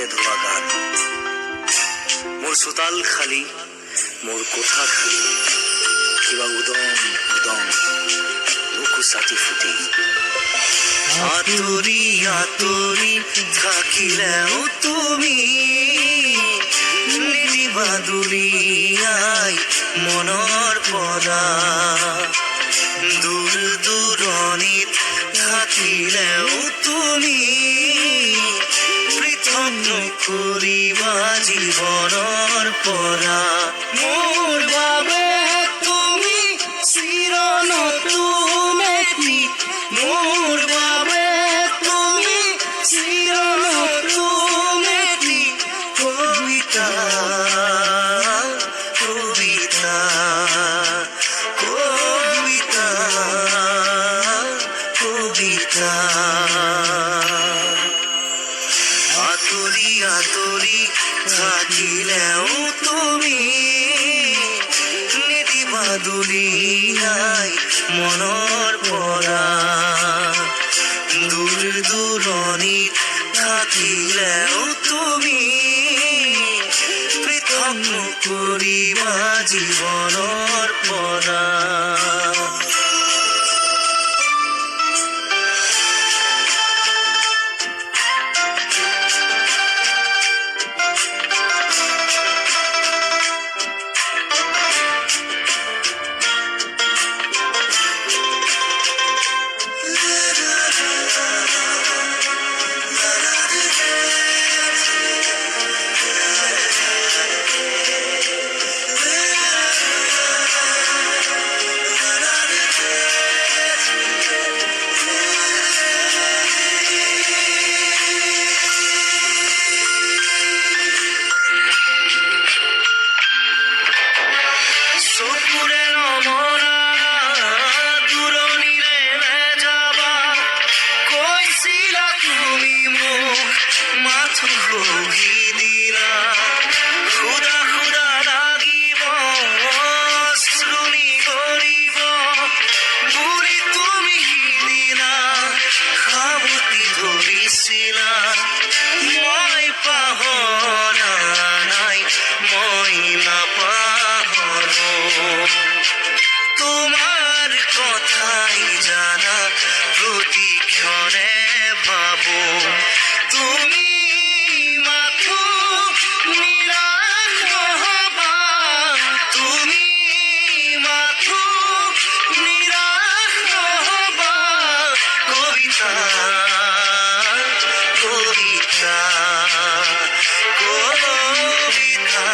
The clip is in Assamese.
কাগজে ধোৱা গান, মোৰ চোতাল খালী, মোৰ কোঠা খালী, কিবা উদং উদং বুকু ছাতি ফুটি। আঁতৰি আঁতৰি থাকিলেও তুমি নিদিবা দুলিয়াই মনৰ পৰা। দূৰ দূৰণিত থাকিলেও তুমি পৃথক নকৰিবা জীৱনৰ পৰা। মোৰ বাবে তুমি চিৰ নতুন এটি, মোৰ বাবে তুমি চিৰ নতুন এটি কবিতা, কবিতা, কবিতা, কবিতা। আঁতৰি আঁতৰি থাকিলেও তুমি নিদিবা দুলিয়াই মনৰ পৰা। দূৰ দূৰণিত থাকিলেও তুমি পৃথক নকৰিবা জীৱনৰ পৰা। চকুৰে নমৰা দূৰণিৰে যাবা, কৈছিলা তুমি মোক মাথো ঘঁহি দিলা। সুদা সুদা লাগিব শ্ৰুণি কৰিব বুলি তুমি সিদিনা সাৱটি ধৰিছিলা। মই পাহৰা নাই, মই নাপাহৰো তোমাৰ কথাই জানা প্ৰতিক্ষণে ভাবো। তুমি মাথো নিৰাশ নহবা, তুমি মাথো নিৰাশ নহবা। কবিতা, কবিতা, কবিতা।